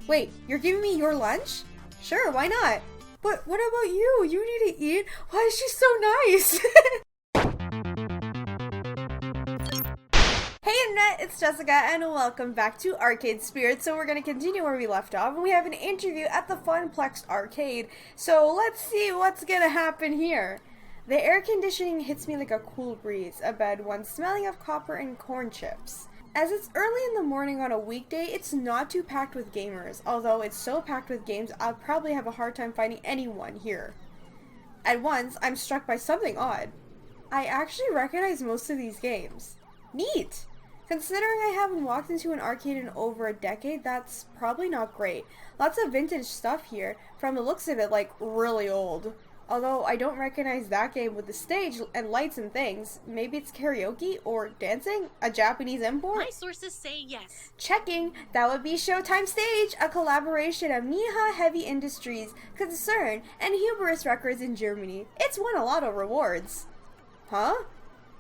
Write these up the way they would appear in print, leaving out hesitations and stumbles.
Wait, you're giving me your lunch? Sure, why not? But what about you? You need to eat? Why is she so nice? Hey Internet, it's Jessica and welcome back to Arcade Spirits. So we're going to continue where we left off and we have an interview at the Funplex arcade. So let's see what's going to happen here. The air conditioning hits me like a cool breeze, a bed one smelling of copper and corn chips. As it's early in the morning on a weekday, it's not too packed with gamers, although it's so packed with games I'll probably have a hard time finding anyone here. At once, I'm struck by something odd. I actually recognize most of these games. Neat! Considering I haven't walked into an arcade in over a decade, that's probably not great. Lots of vintage stuff here, from the looks of it, like really old. Although I don't recognize that game with the stage and lights and things. Maybe it's karaoke or dancing? A Japanese import? My sources say yes. Checking. That would be Showtime Stage, a collaboration of Niha Heavy Industries, Concern, and Hubris Records in Germany. It's won a lot of rewards. Huh?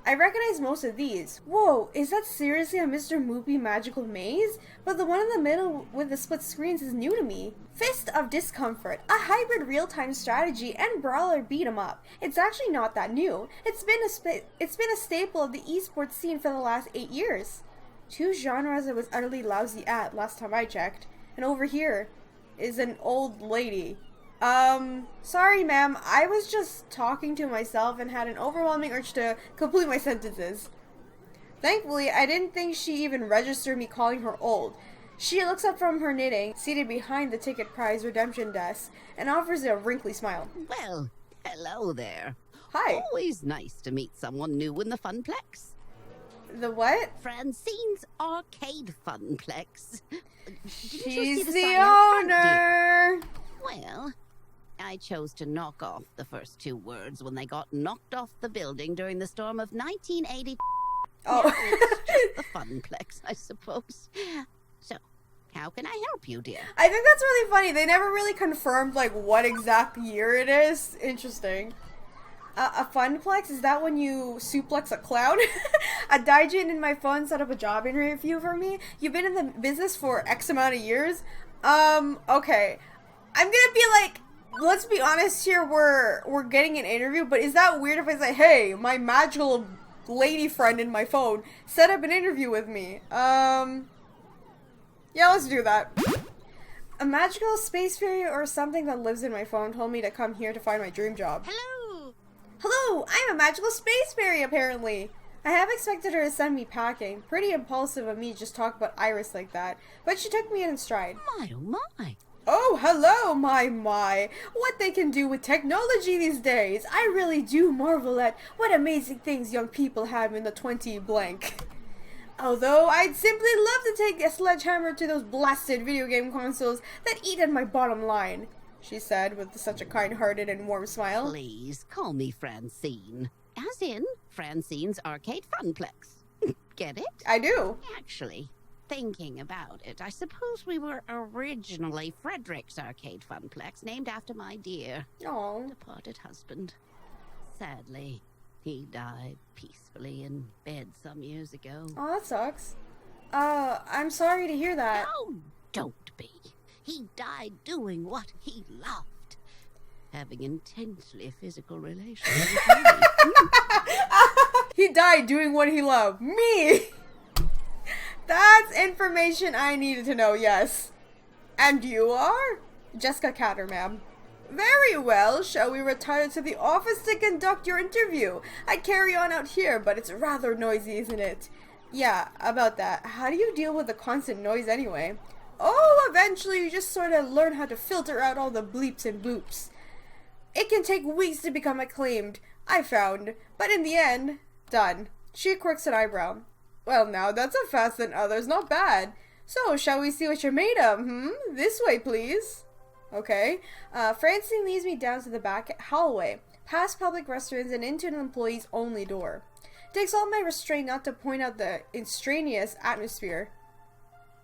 I recognize most of these. Whoa, is that seriously a Mr. Moopy Magical Maze? But the one in the middle with the split screens is new to me. Fist of Discomfort, a hybrid real-time strategy and brawler beat-em-up. It's actually not that new. It's been a staple of the esports scene for the last 8 years. Two genres I was utterly lousy at last time I checked. And over here is an old lady. Sorry ma'am, I was just talking to myself and had an overwhelming urge to complete my sentences. Thankfully, I didn't think she even registered me calling her old. She looks up from her knitting, seated behind the ticket prize redemption desk, and offers a wrinkly smile. Well, hello there. Hi. Always nice to meet someone new in the Funplex. The what? Francine's Arcade Funplex. She's the owner. Well, I chose to knock off the first two words when they got knocked off the building during the storm of 1980. Oh. It's just the Funplex, I suppose. So, how can I help you, dear? I think that's really funny. They never really confirmed, like, what exact year it is. Interesting. A Funplex? Is that when you suplex a clown? A Daijin in my phone set up a job interview for me. You've been in the business for X amount of years? Okay. I'm gonna be like, let's be honest here, we're getting an interview, but is that weird if I say, hey, my magical lady friend in my phone set up an interview with me? Yeah, let's do that. A magical space fairy or something that lives in my phone told me to come here to find my dream job. Hello! Hello, I'm a magical space fairy apparently. I have expected her to send me packing. Pretty impulsive of me to just talk about Iris like that, but she took me in stride. My, oh my. Oh, hello, my. What they can do with technology these days. I really do marvel at what amazing things young people have in the 20 blank. Although, I'd simply love to take a sledgehammer to those blasted video game consoles that eat at my bottom line, she said with such a kind-hearted and warm smile. Please, call me Francine. As in, Francine's Arcade Funplex. Get it? I do. Actually, thinking about it, I suppose we were originally Frederick's Arcade Funplex, named after my dear departed husband. Sadly, he died peacefully in bed some years ago. Oh, that sucks. I'm sorry to hear that. Oh, don't be. He died doing what he loved. Having intensely physical relations with me. He died doing what he loved. Me! That's information I needed to know, yes. And you are? Jessica Catter, ma'am. Very well, shall we retire to the office to conduct your interview? I'd carry on out here, but it's rather noisy, isn't it? Yeah, about that. How do you deal with the constant noise anyway? Oh, eventually you just sort of learn how to filter out all the bleeps and boops. It can take weeks to become acclaimed, I found, but in the end, done. She quirks an eyebrow. Well now, that's a fast than others, not bad. So, shall we see what you're made of, This way, please. Okay. Francine leads me down to the back hallway, past public restrooms and into an employees-only door. Takes all my restraint not to point out the extraneous atmosphere.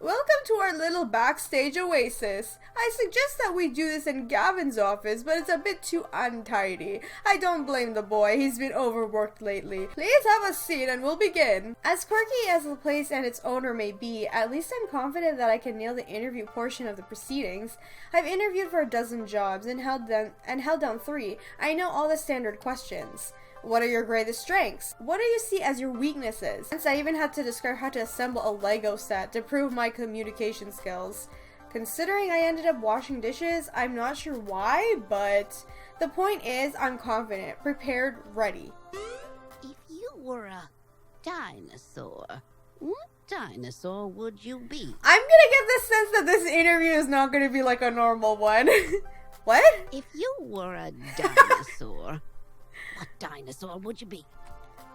Welcome to our little backstage oasis. I suggest that we do this in Gavin's office, but it's a bit too untidy. I don't blame the boy, he's been overworked lately. Please have a seat and we'll begin. As quirky as the place and its owner may be, at least I'm confident that I can nail the interview portion of the proceedings. I've interviewed for 12 jobs and held down 3. I know all the standard questions. What are your greatest strengths? What do you see as your weaknesses? Once I even had to describe how to assemble a Lego set to prove my communication skills. Considering I ended up washing dishes, I'm not sure why, but the point is I'm confident, prepared, ready. If you were a dinosaur, what dinosaur would you be? I'm gonna get the sense that this interview is not gonna be like a normal one. What? If you were a dinosaur, what dinosaur would you be?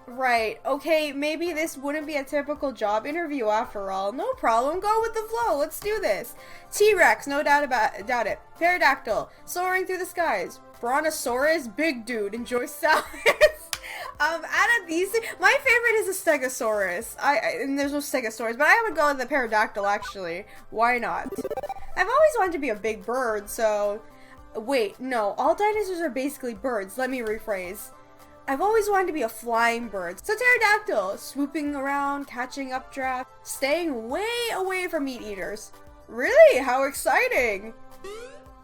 Right, okay, maybe this wouldn't be a typical job interview after all. No problem, go with the flow, let's do this. T-Rex, no doubt it. Pterodactyl, soaring through the skies. Brontosaurus, big dude, enjoy salads. Out of these, my favorite is a Stegosaurus. And there's no Stegosaurus, but I would go with the Pterodactyl actually. Why not? I've always wanted to be a big bird, so... Wait, no, all dinosaurs are basically birds. Let me rephrase. I've always wanted to be a flying bird. So pterodactyl, swooping around, catching updraft, staying way away from meat eaters. Really? How exciting!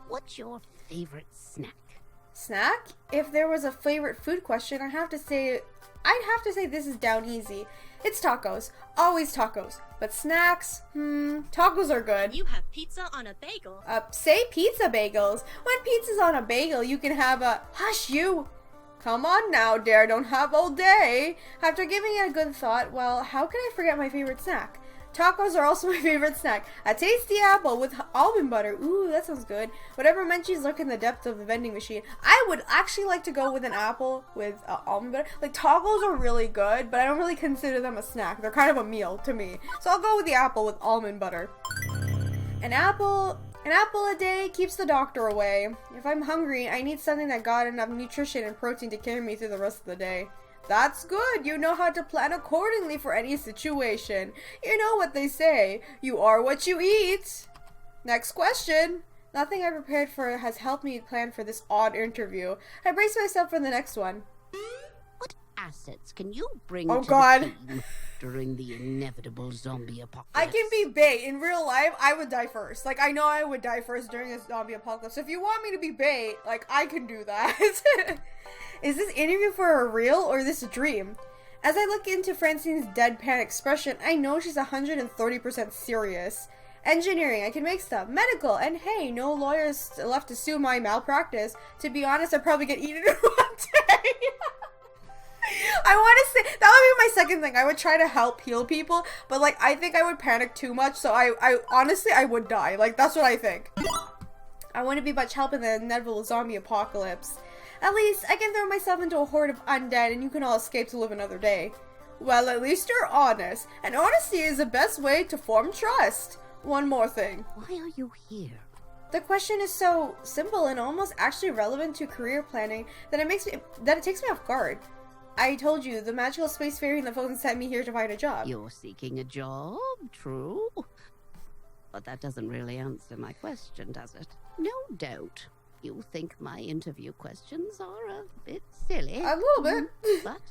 What's your favorite snack? Snack? If there was a favorite food question, I'd have to say this is down easy. It's tacos. Always tacos. But snacks? Tacos are good. You have pizza on a bagel. Say pizza bagels. When pizza's on a bagel, you can have a... Hush you! Come on now, dear, don't have all day. After giving it a good thought, well, how can I forget my favorite snack? Tacos are also my favorite snack. A tasty apple with almond butter. Ooh, that sounds good. Whatever munchies lurk in the depth of the vending machine. I would actually like to go with an apple with almond butter. Like, tacos are really good, but I don't really consider them a snack. They're kind of a meal to me. So I'll go with the apple with almond butter. An apple a day keeps the doctor away. If I'm hungry, I need something that got enough nutrition and protein to carry me through the rest of the day. That's good. You know how to plan accordingly for any situation. You know what they say. You are what you eat. Next question. Nothing I prepared for has helped me plan for this odd interview. I brace myself for the next one. What assets can you bring to the team during the inevitable zombie apocalypse? I can be bait. In real life, I would die first. Like, I know I would die first during a zombie apocalypse. So if you want me to be bait, like, I can do that. Is this interview for a real or is this a dream? As I look into Francine's deadpan expression, I know she's 130% serious. Engineering, I can make stuff. Medical, and hey, no lawyers left to sue my malpractice. To be honest, I'd probably get eaten in one day. I want to say, that would be my second thing. I would try to help heal people, but like, I think I would panic too much, so I honestly, I would die. Like, that's what I think. I wouldn't be much help in the inevitable zombie apocalypse. At least, I can throw myself into a horde of undead and you can all escape to live another day. Well, at least you're honest, and honesty is the best way to form trust. One more thing. Why are you here? The question is so simple and almost actually relevant to career planning that it takes me off guard. I told you, the magical space fairy on the phone sent me here to find a job. You're seeking a job, true? But that doesn't really answer my question, does it? No doubt. You think my interview questions are a bit silly. A little bit. But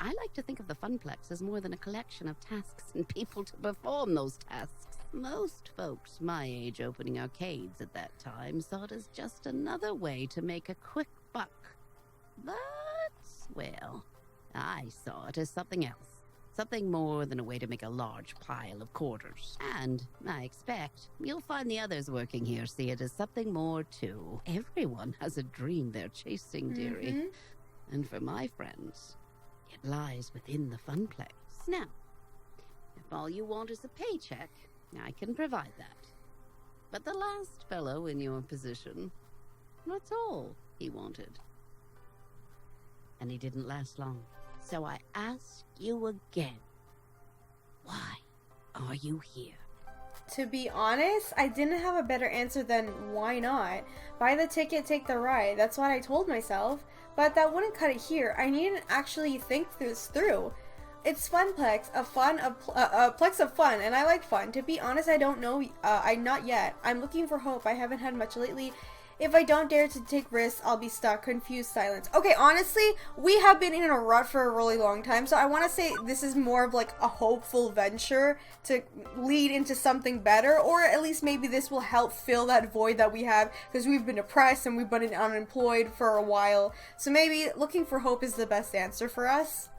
I like to think of the Funplex as more than a collection of tasks and people to perform those tasks. Most folks my age opening arcades at that time saw it as just another way to make a quick buck. But, well, I saw it as something else. Something more than a way to make a large pile of quarters. And I expect you'll find the others working here see it as something more too. Everyone has a dream they're chasing, dearie. And for my friends, it lies within the Funplex. Now, if all you want is a paycheck, I can provide that. But the last fellow in your position, that's all he wanted. And he didn't last long. So I ask you again, why are you here? To be honest, I didn't have a better answer than why not. Buy the ticket, take the ride. That's what I told myself. But that wouldn't cut it here. I needn't actually think this through. It's Funplex, a plex of fun, and I like fun. To be honest, I don't know, I'm not yet. I'm looking for hope. I haven't had much lately. If I don't dare to take risks, I'll be stuck. Confused silence. Okay, honestly, we have been in a rut for a really long time, so I want to say this is more of like a hopeful venture to lead into something better, or at least maybe this will help fill that void that we have, because we've been depressed and we've been unemployed for a while. So maybe looking for hope is the best answer for us.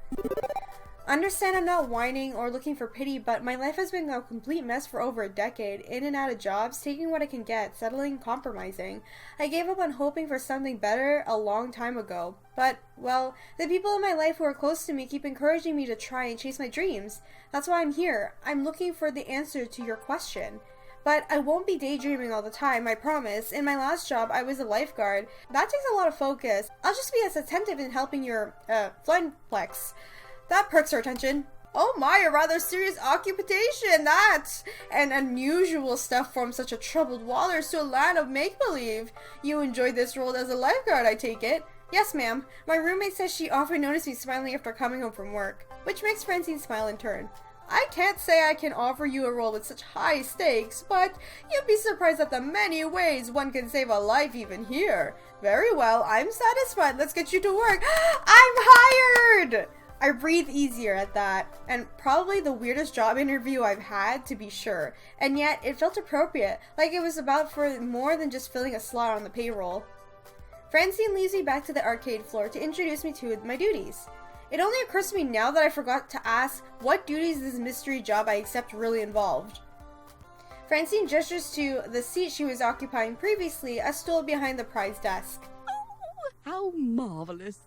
Understand I'm not whining or looking for pity, but my life has been a complete mess for over a decade, in and out of jobs, taking what I can get, settling, compromising. I gave up on hoping for something better a long time ago, but, well, the people in my life who are close to me keep encouraging me to try and chase my dreams. That's why I'm here. I'm looking for the answer to your question. But I won't be daydreaming all the time, I promise. In my last job, I was a lifeguard. That takes a lot of focus. I'll just be as attentive in helping your, Funplex. That perks her attention. Oh my, a rather serious occupation, that! And unusual stuff from such a troubled waters to a land of make-believe. You enjoyed this role as a lifeguard, I take it? Yes, ma'am. My roommate says she often noticed me smiling after coming home from work, which makes Francine smile in turn. I can't say I can offer you a role with such high stakes, but you'd be surprised at the many ways one can save a life even here. Very well, I'm satisfied. Let's get you to work. I'm hired! I breathe easier at that, and probably the weirdest job interview I've had, to be sure, and yet it felt appropriate, like it was about for more than just filling a slot on the payroll. Francine leads me back to the arcade floor to introduce me to my duties. It only occurs to me now that I forgot to ask what duties this mystery job I accept really involved. Francine gestures to the seat she was occupying previously, a stool behind the prize desk. Oh, how marvelous.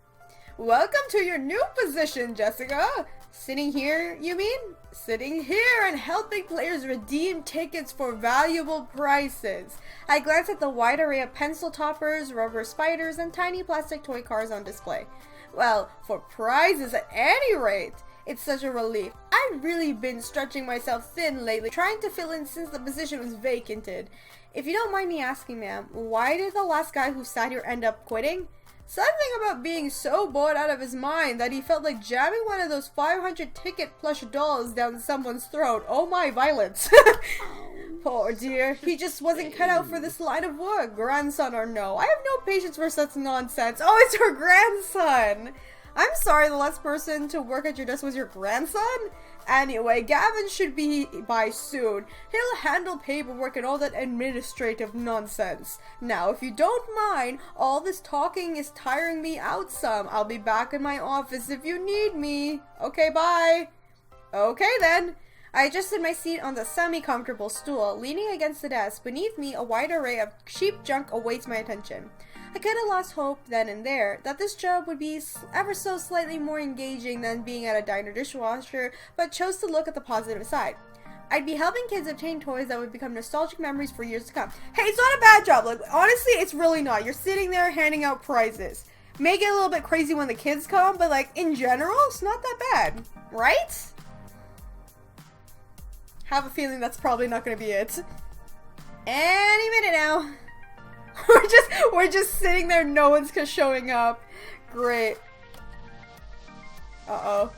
Welcome to your new position, Jessica. Sitting here, you mean? Sitting here and helping players redeem tickets for valuable prizes. I glance at the wide array of pencil toppers, rubber spiders, and tiny plastic toy cars on display. Well, for prizes at any rate. It's such a relief. I've really been stretching myself thin lately, trying to fill in since the position was vacated. If you don't mind me asking, ma'am, why did the last guy who sat here end up quitting? Something about being so bored out of his mind that he felt like jamming one of those 500 ticket plush dolls down someone's throat. Oh my, violence. Poor dear, he just wasn't cut out for this line of work, grandson or no. I have no patience for such nonsense. Oh, it's her grandson. I'm sorry the last person to work at your desk was your grandson? Anyway, Gavin should be by soon. He'll handle paperwork and all that administrative nonsense. Now, if you don't mind, all this talking is tiring me out some. I'll be back in my office if you need me. Okay, bye. Okay then. I adjusted my seat on the semi-comfortable stool, leaning against the desk. Beneath me, a wide array of cheap junk awaits my attention. I could have lost hope then and there that this job would be ever so slightly more engaging than being at a diner dishwasher, but chose to look at the positive side. I'd be helping kids obtain toys that would become nostalgic memories for years to come. Hey, it's not a bad job. Like, honestly, it's really not. You're sitting there handing out prizes. May get a little bit crazy when the kids come, but like, in general, it's not that bad. Right? Have a feeling that's probably not going to be it. Any minute now. We're just sitting there, no one's showing up. Great. Uh-oh.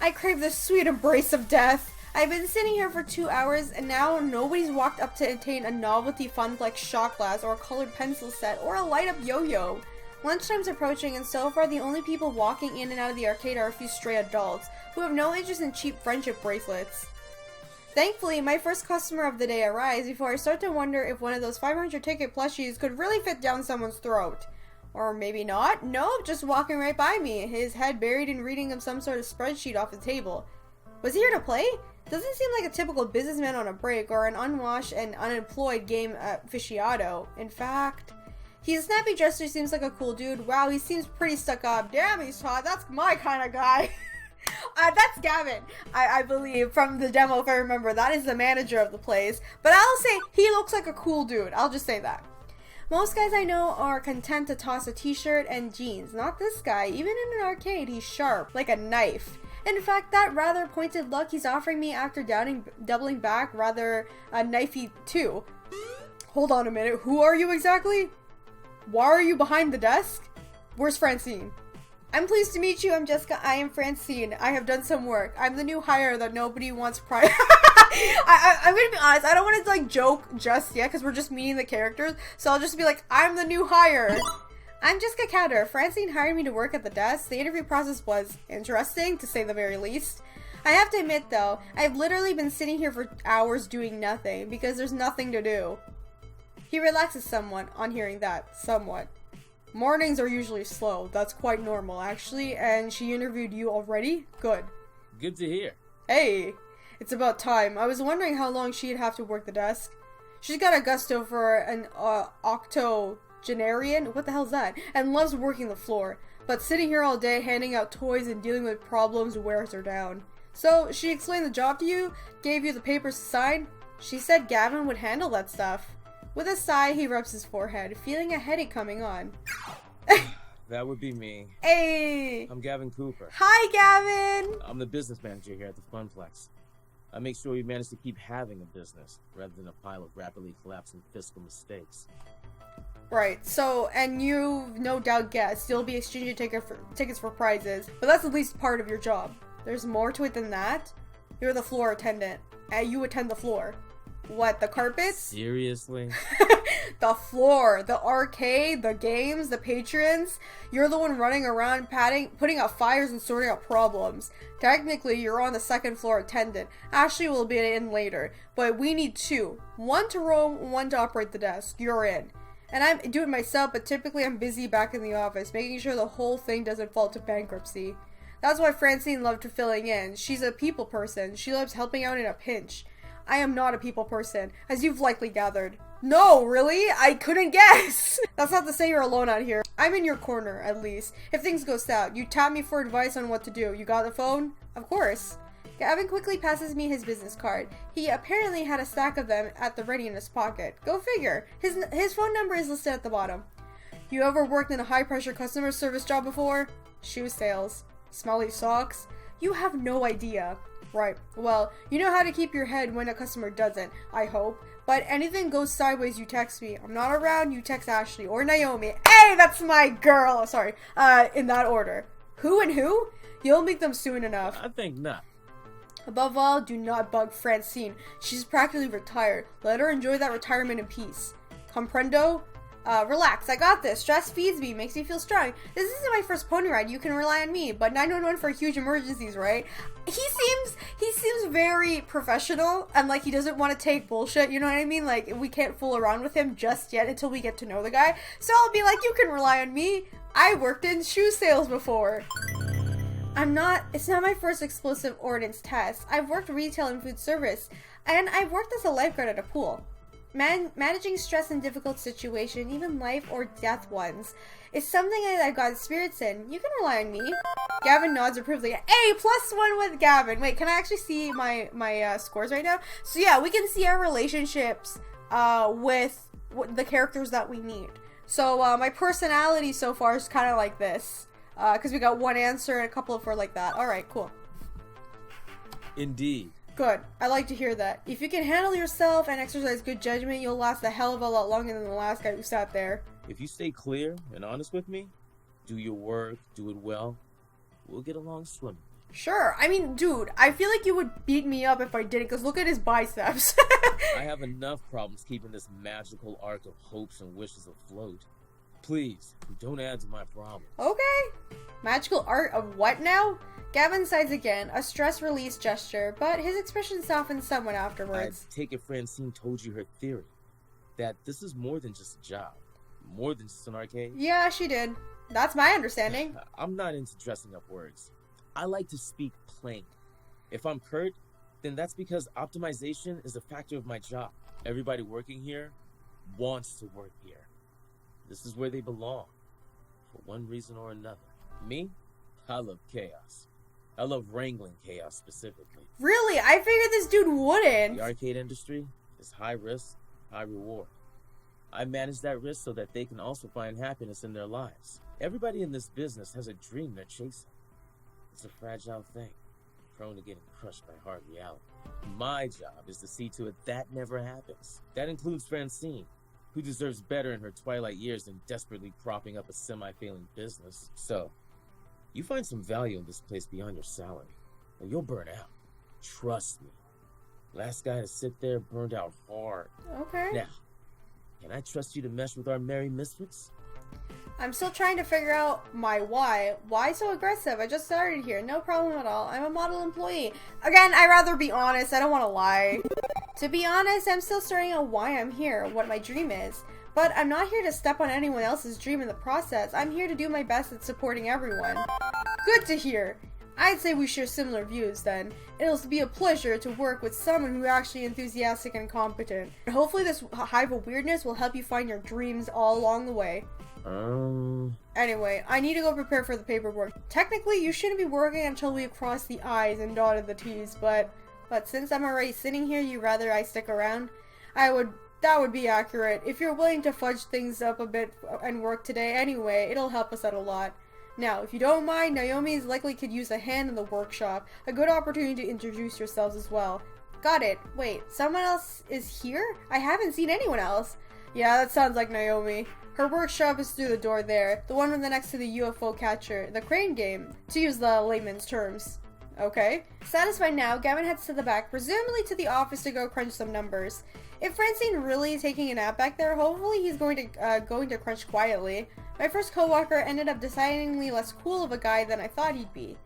I crave the sweet embrace of death. I've been sitting here for 2 hours and now nobody's walked up to obtain a novelty Funplex shot glass or a colored pencil set or a light-up yo-yo. Lunchtime's approaching and so far the only people walking in and out of the arcade are a few stray adults who have no interest in cheap friendship bracelets. Thankfully, my first customer of the day arrives before I start to wonder if one of those 500 ticket plushies could really fit down someone's throat. Or maybe not. Nope, just walking right by me, his head buried in reading of some sort of spreadsheet off the table. Was he here to play? Doesn't seem like a typical businessman on a break or an unwashed and unemployed game aficionado. In fact, he's a snappy dresser, seems like a cool dude. Wow, he seems pretty stuck up. Damn, he's hot. That's my kind of guy. That's Gavin, I believe, from the demo, if I remember. That is the manager of the place. But I'll say he looks like a cool dude. I'll just say that. Most guys I know are content to toss a t-shirt and jeans. Not this guy. Even in an arcade, he's sharp, like a knife. In fact, that rather pointed look he's offering me after doubling back rather knifey too. Hold on a minute. Who are you exactly? Why are you behind the desk? Where's Francine? I'm pleased to meet you. I'm Jessica. I am Francine. I have done some work. I'm the new hire that nobody wants prior. I'm gonna be honest. I don't want to like joke just yet because we're just meeting the characters. So I'll just be like, I'm the new hire. I'm Jessica Catter. Francine hired me to work at the desk. The interview process was interesting, to say the very least. I have to admit though, I've literally been sitting here for hours doing nothing because there's nothing to do. He relaxes somewhat on hearing that. Somewhat. Mornings are usually slow. That's quite normal, actually. And she interviewed you already? Good. Good to hear. Hey, it's about time. I was wondering how long she'd have to work the desk. She's got a gusto for an octogenarian. What the hell's that? And loves working the floor. But sitting here all day, handing out toys and dealing with problems wears her down. So, she explained the job to you? Gave you the papers to sign? She said Gavin would handle that stuff. With a sigh, he rubs his forehead, feeling a headache coming on. That would be me. Hey! I'm Gavin Cooper. Hi, Gavin! I'm the business manager here at the Funplex. I make sure we manage to keep having a business, rather than a pile of rapidly collapsing fiscal mistakes. Right, so, and you no doubt guessed, you'll be exchanging tickets for prizes, but that's at least part of your job. There's more to it than that. You're the floor attendant, and you attend the floor. What, the carpets? Seriously? The floor, the arcade, the games, the patrons. You're the one running around, putting out fires and sorting out problems. Technically, you're on the second floor attendant. Ashley will be in later, but we need two. One to roam, one to operate the desk. You're in. And I'm doing it myself, but typically I'm busy back in the office, making sure the whole thing doesn't fall to bankruptcy. That's why Francine loved filling in. She's a people person. She loves helping out in a pinch. I am not a people person, as you've likely gathered. No, really? I couldn't guess! That's not to say you're alone out here. I'm in your corner, at least. If things go south, you tap me for advice on what to do. You got the phone? Of course. Gavin quickly passes me his business card. He apparently had a stack of them at the ready in his pocket. Go figure. His phone number is listed at the bottom. You ever worked in a high-pressure customer service job before? Shoe sales. Smelly socks? You have no idea. Right. Well, you know how to keep your head when a customer doesn't, I hope. But anything goes sideways, you text me. I'm not around, you text Ashley or Naomi. Hey, that's my girl! Sorry. In that order. Who and who? You'll meet them soon enough. I think not. Above all, do not bug Francine. She's practically retired. Let her enjoy that retirement in peace. Comprendo? Relax, I got this. Stress feeds me, makes me feel strong. This isn't my first pony ride, you can rely on me, but 911 for huge emergencies, right? He seems very professional, and like he doesn't want to take bullshit, you know what I mean? Like, we can't fool around with him just yet until we get to know the guy. So I'll be like, you can rely on me. I worked in shoe sales before. It's not my first explosive ordnance test. I've worked retail and food service, and I've worked as a lifeguard at a pool. Managing stress in difficult situations, even life or death ones, is something I've got experience in. You can rely on me. Gavin nods approvingly. Hey, +1 with Gavin. Wait, can I actually see my scores right now? So yeah, we can see our relationships with the characters that we need. So my personality so far is kind of like this. Because we got one answer and a couple of like that. Alright, cool. Indeed. Good. I like to hear that. If you can handle yourself and exercise good judgment, you'll last a hell of a lot longer than the last guy who sat there. If you stay clear and honest with me, do your work, do it well, we'll get along swimmingly. Sure. I mean, dude, I feel like you would beat me up if I didn't, because look at his biceps. I have enough problems keeping this magical arc of hopes and wishes afloat. Please, don't add to my problems. Okay. Magical art of what now? Gavin sighs again, a stress release gesture, but his expression softens somewhat afterwards. I take it Francine told you her theory. That this is more than just a job. More than just an arcade. Yeah, she did. That's my understanding. I'm not into dressing up words. I like to speak plain. If I'm curt, then that's because optimization is a factor of my job. Everybody working here wants to work here. This is where they belong, for one reason or another. Me? I love chaos. I love wrangling chaos specifically. Really? I figured this dude wouldn't. The arcade industry is high risk, high reward. I manage that risk so that they can also find happiness in their lives. Everybody in this business has a dream they're chasing. It's a fragile thing, prone to getting crushed by hard reality. My job is to see to it that never happens. That includes Francine, who deserves better in her twilight years than desperately propping up a semi-failing business. So, You find some value in this place beyond your salary, and you'll burn out. Trust me. Last guy to sit there burned out hard. Okay. Now, can I trust you to mesh with our merry misfits? I'm still trying to figure out my why. Why so aggressive? I just started here. No problem at all. I'm a model employee. Again, I'd rather be honest. I don't want to lie. To be honest, I'm still starting out why I'm here, what my dream is. But I'm not here to step on anyone else's dream in the process. I'm here to do my best at supporting everyone. Good to hear. I'd say we share similar views then. It'll be a pleasure to work with someone who's actually enthusiastic and competent. Hopefully this hive of weirdness will help you find your dreams all along the way. Anyway, I need to go prepare for the paperwork. Technically, you shouldn't be working until we've crossed the I's and dotted the T's, but since I'm already sitting here, you'd rather I stick around? That would be accurate. If you're willing to fudge things up a bit and work today anyway, it'll help us out a lot. Now, if you don't mind, Naomi is likely could use a hand in the workshop. A good opportunity to introduce yourselves as well. Got it. Wait, someone else is here? I haven't seen anyone else. Yeah, that sounds like Naomi. Her workshop is through the door there. The one next to the UFO catcher. The crane game, to use the layman's terms. Okay. Satisfied now, Gavin heads to the back, presumably to the office to go crunch some numbers. If Francine really is taking a nap back there, hopefully he's going to crunch quietly. My first coworker ended up decidedly less cool of a guy than I thought he'd be.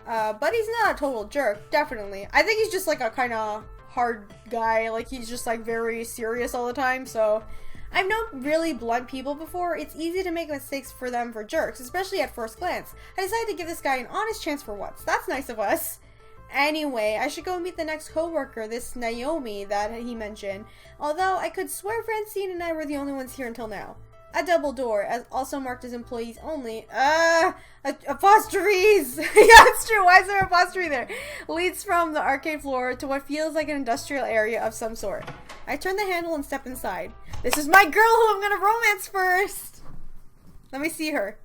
But he's not a total jerk, definitely. I think he's just like a kind of hard guy, like he's just like very serious all the time, so... I've known really blunt people before. It's easy to make mistakes for them for jerks, especially at first glance. I decided to give this guy an honest chance for once. That's nice of us. Anyway, I should go meet the next coworker, this Naomi that he mentioned. Although, I could swear Francine and I were the only ones here until now. A double door, as also marked as employees only. Apostrophes! Yeah, it's true. Why is there an apostrophe there? Leads from the arcade floor to what feels like an industrial area of some sort. I turn the handle and step inside. This is my girl who I'm gonna romance first! Let me see her.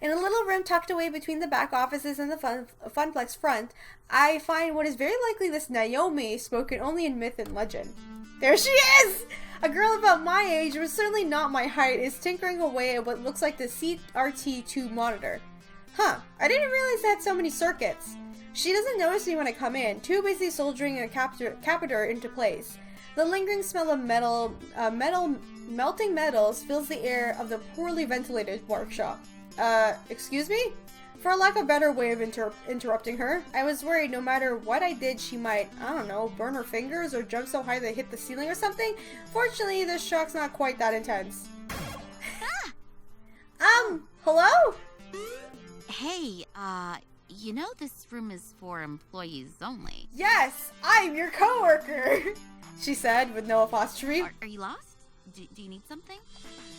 In a little room tucked away between the back offices and the Funplex front, I find what is very likely this Naomi, spoken only in myth and legend. There she is! A girl about my age, but certainly not my height, is tinkering away at what looks like the CRT2 monitor. Huh, I didn't realize it had so many circuits. She doesn't notice me when I come in, too busy soldering a capacitor into place. The lingering smell of melting metals fills the air of the poorly ventilated workshop. Excuse me? For lack of a better way of interrupting her, I was worried no matter what I did she might, I don't know, burn her fingers or jump so high they hit the ceiling or something. Fortunately, this shock's not quite that intense. Hello? Hey, you know this room is for employees only. Yes, I'm your coworker, she said with no apostrophe. Are you lost? Do you need something?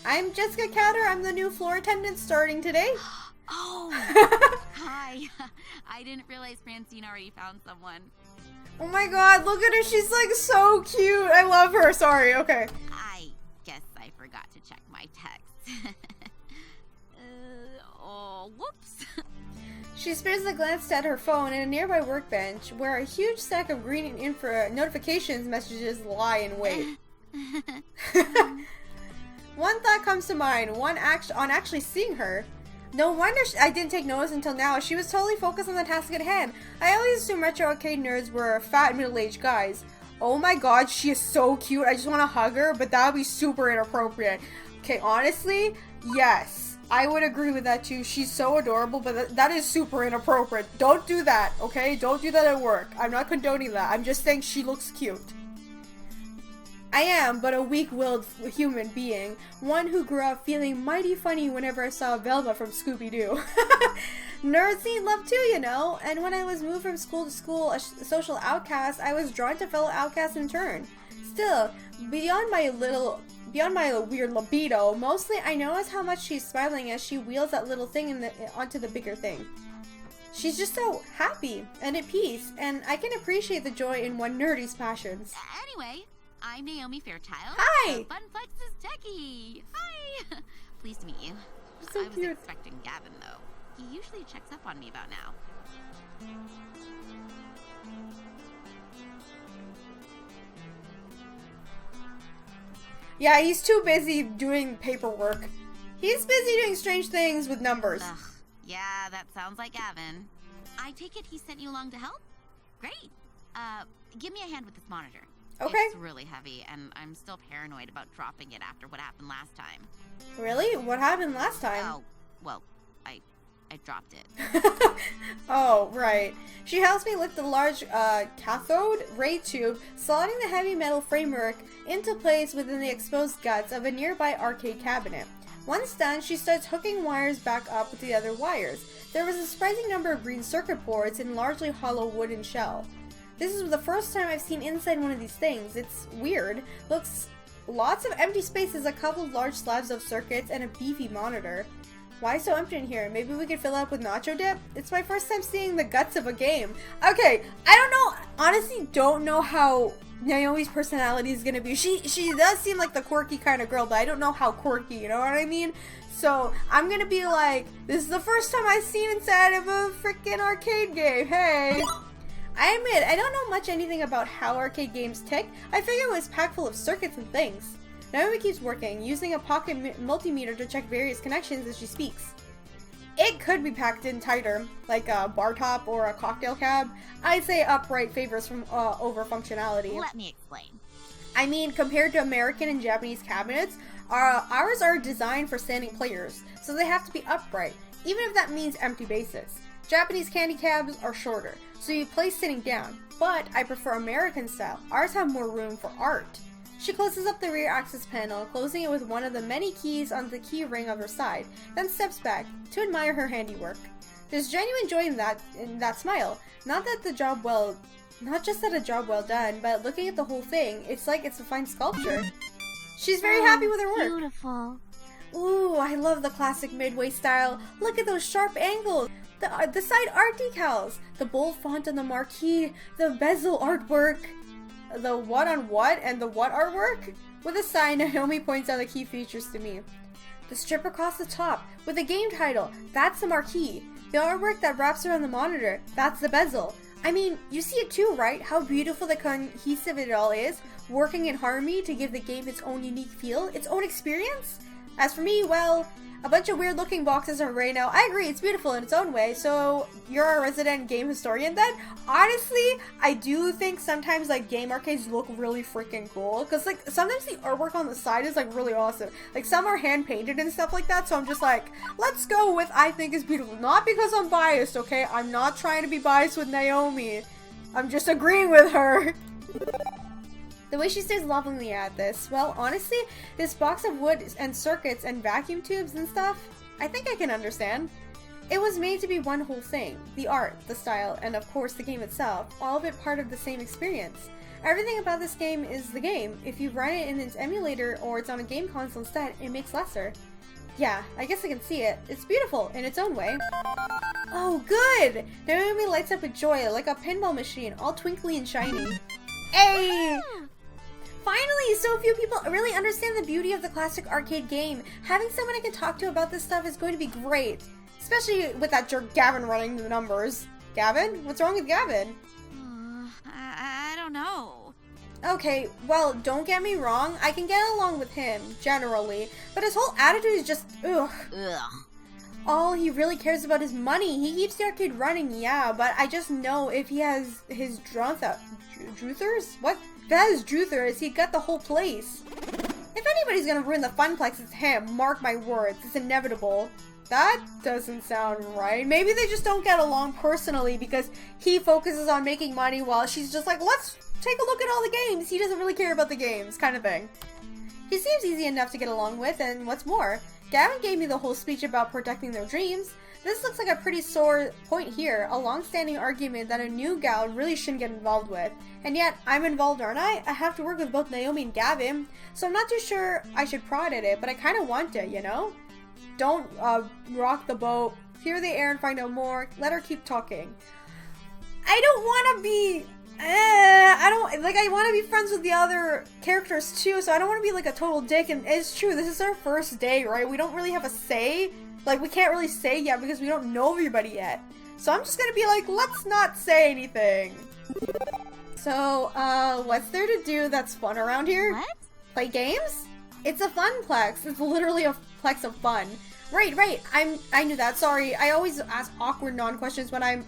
I'm Jessica Catter. I'm the new floor attendant starting today. Oh, hi. I didn't realize Francine already found someone. Oh my god, look at her. She's like so cute. I love her. Sorry, okay. I guess I forgot to check my text. Oh, whoops. She spares a glance at her phone and a nearby workbench where a huge stack of green and infra notifications messages lie in wait. One thought comes to mind, on actually seeing her. No wonder I didn't take notice until now. She was totally focused on the task at hand. I always assumed retro arcade nerds were fat middle-aged guys. Oh my god, she is so cute. I just want to hug her, but that would be super inappropriate. Okay, honestly, yes. I would agree with that too. She's so adorable, but that is super inappropriate. Don't do that, okay? Don't do that at work. I'm not condoning that. I'm just saying she looks cute. I am but a weak-willed human being, one who grew up feeling mighty funny whenever I saw Velma from Scooby-Doo. Nerds need love too, you know, and when I was moved from school to school, a social outcast, I was drawn to fellow outcasts in turn. Still, beyond my weird libido, mostly I notice how much she's smiling as she wheels that little thing onto the bigger thing. She's just so happy and at peace, and I can appreciate the joy in one nerdy's passions. Anyway, I'm Naomi Fairchild. Hi! Funplex's techie. Hi! Pleased to meet you. So I was cute. expecting Gavin, though. He usually checks up on me about now. Yeah, he's too busy doing paperwork. He's busy doing strange things with numbers. Ugh, yeah, that sounds like Gavin. I take it he sent you along to help? Great. Give me a hand with this monitor. Okay. It's really heavy, and I'm still paranoid about dropping it after what happened last time. Really? What happened last time? Oh, well, I dropped it. Oh, right. She helps me lift the large cathode ray tube, slotting the heavy metal framework into place within the exposed guts of a nearby arcade cabinet. Once done, she starts hooking wires back up with the other wires. There was a surprising number of green circuit boards in largely hollow wooden shell. This is the first time I've seen inside one of these things. It's weird. Looks lots of empty spaces, a couple of large slabs of circuits, and a beefy monitor. Why so empty in here? Maybe we could fill it up with nacho dip? It's my first time seeing the guts of a game. Okay, I don't know, honestly don't know how Naomi's personality is gonna be. She does seem like the quirky kind of girl, but I don't know how quirky, you know what I mean? So I'm gonna be like, this is the first time I've seen inside of a freaking arcade game, hey! I admit, I don't know much anything about how arcade games tick. I figured it was packed full of circuits and things. Naomi keeps working, using a pocket multimeter to check various connections as she speaks. It could be packed in tighter, like a bar top or a cocktail cab. I'd say upright favors from over functionality. Let me explain. I mean, compared to American and Japanese cabinets, ours are designed for standing players, so they have to be upright, even if that means empty bases. Japanese candy cabs are shorter, so you play sitting down, but I prefer American style. Ours have more room for art. She closes up the rear access panel, closing it with one of the many keys on the key ring of her side, then steps back to admire her handiwork. There's genuine joy in that smile. Not just that a job well done, but looking at the whole thing, it's like it's a fine sculpture. She's very happy with her work. Beautiful. Ooh, I love the classic Midway style. Look at those sharp angles. The side art decals, the bold font on the marquee, the bezel artwork. The what on what and the what artwork? With a sigh, Naomi points out the key features to me. The strip across the top with the game title, that's the marquee. The artwork that wraps around the monitor, that's the bezel. I mean, you see it too, right? How beautiful the cohesive it all is, working in harmony to give the game its own unique feel, its own experience? As for me, well, a bunch of weird looking boxes are right now. I agree, it's beautiful in its own way, so you're a resident game historian then? Honestly, I do think sometimes like game arcades look really freaking cool, because like sometimes the artwork on the side is like really awesome. Like some are hand painted and stuff like that, so I'm just like, let's go with I think is beautiful. Not because I'm biased, okay? I'm not trying to be biased with Naomi. I'm just agreeing with her. The way she stares lovingly at this, well, honestly, this box of wood and circuits and vacuum tubes and stuff, I think I can understand. It was made to be one whole thing. The art, the style, and of course the game itself, all of it part of the same experience. Everything about this game is the game. If you run it in its emulator or it's on a game console instead, it makes lesser. Yeah, I guess I can see it. It's beautiful in its own way. Oh, good! Naomi lights up with joy like a pinball machine, all twinkly and shiny. Hey! Finally, so few people really understand the beauty of the classic arcade game. Having someone I can talk to about this stuff is going to be great. Especially with that jerk Gavin running the numbers. Gavin? What's wrong with Gavin? I don't know. Okay, well, don't get me wrong. I can get along with him, generally. But his whole attitude is just, ugh. All he really cares about is money. He keeps the arcade running, yeah, but I just know if he has his Druthers? What? If that is Druthers, he got the whole place. If anybody's gonna ruin the Funplex, it's him. Mark my words. It's inevitable. That doesn't sound right. Maybe they just don't get along personally because he focuses on making money while she's just like, let's take a look at all the games. He doesn't really care about the games, kind of thing. He seems easy enough to get along with, and what's more, Gavin gave me the whole speech about protecting their dreams. This looks like a pretty sore point here, a long-standing argument that a new gal really shouldn't get involved with. And yet, I'm involved, aren't I? I have to work with both Naomi and Gavin, so I'm not too sure I should prod at it, but I kind of want to, you know? Don't rock the boat, hear the air and find out more, let her keep talking. I don't want to be... I want to be friends with the other characters too, so I don't want to be like a total dick, and it's true, this is our first day, right? We don't really have a say. Like, we can't really say yet because we don't know everybody yet. So I'm just gonna be like, let's not say anything. So, what's there to do that's fun around here? What? Play games? It's a Funplex. It's literally a plex of fun. Right. I knew that. Sorry. I always ask awkward non-questions when I'm,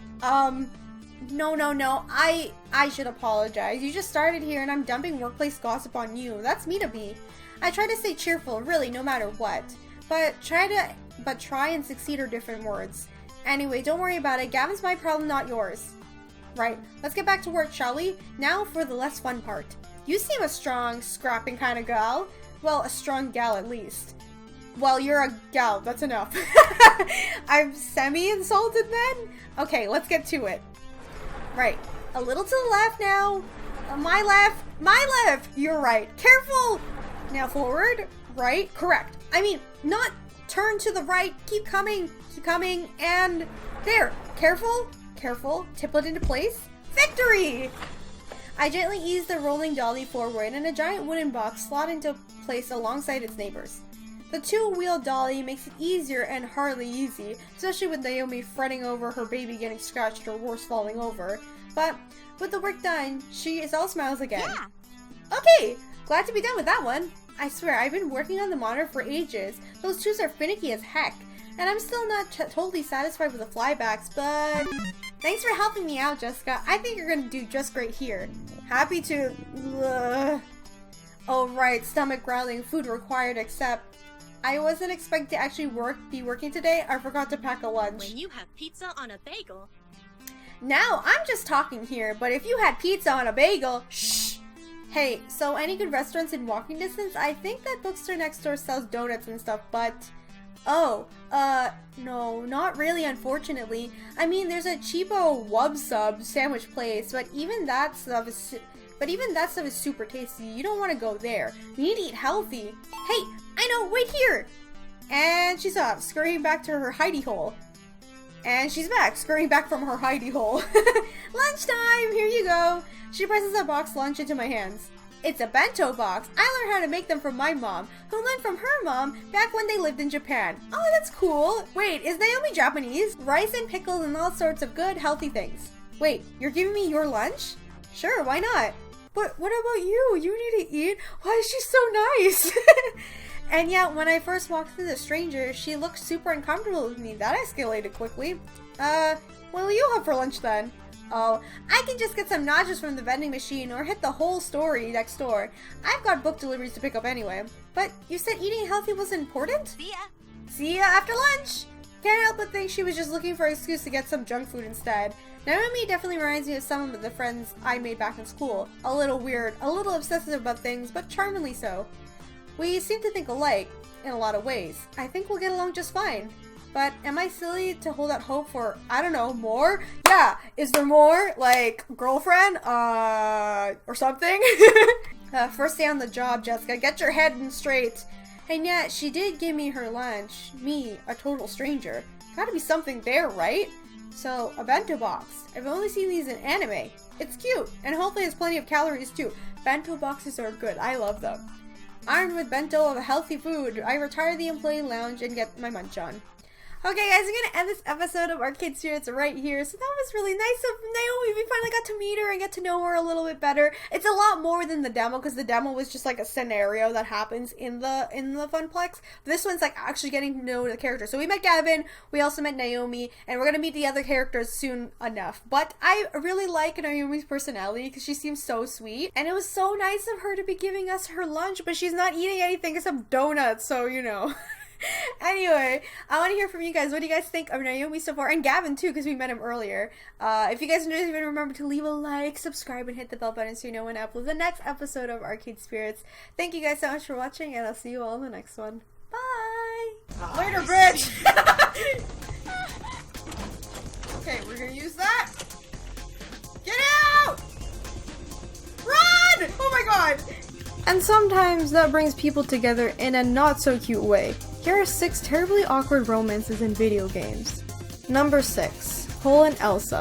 No. I should apologize. You just started here and I'm dumping workplace gossip on you. That's me to be. I try to stay cheerful, really, no matter what. But try and succeed are different words. Anyway, don't worry about it. Gavin's my problem, not yours. Right. Let's get back to work, shall we? Now for the less fun part. You seem a strong, scrapping kind of gal. Well, a strong gal at least. Well, you're a gal. That's enough. I'm semi-insulted then? Okay, let's get to it. Right. A little to the left now. My left. My left. You're right. Careful. Now forward. Right. Correct. I mean, not turn to the right. Keep coming. Keep coming. And there. Careful. Careful. Tip it into place. Victory! I gently ease the rolling dolly forward and a giant wooden box slot into place alongside its neighbors. The two-wheel dolly makes it easier and hardly easy, especially with Naomi fretting over her baby getting scratched or worse falling over. But with the work done, she is all smiles again. Yeah. Okay, glad to be done with that one. I swear, I've been working on the monitor for ages. Those tubes are finicky as heck. And I'm still not totally satisfied with the flybacks, but thanks for helping me out, Jessica. I think you're gonna do just great here. Happy to. Oh right, stomach growling, food required, except I wasn't expecting to actually be working today. I forgot to pack a lunch. When you have pizza on a bagel. Now, I'm just talking here, but if you had pizza on a bagel, shh. Hey, so any good restaurants in walking distance? I think that bookstore next door sells donuts and stuff, but no, not really, unfortunately. I mean, there's a cheapo Wub Sub sandwich place, but even that stuff is super tasty. You don't want to go there. You need to eat healthy. Hey, I know, wait here! And she's off, scurrying back to her hidey hole. And she's back, scurrying back from her hidey hole. Lunchtime, here you go. She presses a box lunch into my hands. It's a bento box. I learned how to make them from my mom, who learned from her mom back when they lived in Japan. Oh, that's cool. Wait, is Naomi Japanese? Rice and pickles and all sorts of good, healthy things. Wait, you're giving me your lunch? Sure, why not? But what about you? You need to eat? Why is she so nice? And yet, when I first walked through the stranger, she looked super uncomfortable with me. That escalated quickly. What will you have for lunch then? Oh, I can just get some nachos from the vending machine or hit the whole store next door. I've got book deliveries to pick up anyway. But you said eating healthy was important? See ya. See ya after lunch! Can't help but think she was just looking for an excuse to get some junk food instead. Naomi definitely reminds me of some of the friends I made back in school. A little weird, a little obsessive about things, but charmingly so. We seem to think alike, in a lot of ways. I think we'll get along just fine. But am I silly to hold out hope for, I don't know, more? Yeah, is there more? Like, girlfriend? Or something? First day on the job, Jessica, get your head in straight. And yet, she did give me her lunch. Me, a total stranger. Gotta be something there, right? So, a bento box. I've only seen these in anime. It's cute, and hopefully has plenty of calories too. Bento boxes are good, I love them. Armed with bento of healthy food, I retire to the employee lounge and get my munch on. Okay guys, I'm gonna end this episode of Arcade Spirits right here. So that was really nice of Naomi. We finally got to meet her and get to know her a little bit better. It's a lot more than the demo, because the demo was just like a scenario that happens in the Funplex. This one's like actually getting to know the character. So we met Gavin, we also met Naomi, and we're gonna meet the other characters soon enough. But I really like Naomi's personality because she seems so sweet. And it was so nice of her to be giving us her lunch, but she's not eating anything except donuts, so you know. Anyway, I want to hear from you guys. What do you guys think of Naomi so far? And Gavin too, because we met him earlier. If you guys enjoyed this video, remember to leave a like, subscribe, and hit the bell button so you know when I upload the next episode of Arcade Spirits. Thank you guys so much for watching, and I'll see you all in the next one. Bye! Later, bitch! Okay, we're gonna use that. Get out! Run! Oh my god! And sometimes that brings people together in a not so cute way. Here are 6 terribly awkward romances in video games. Number 6. Cole and Elsa.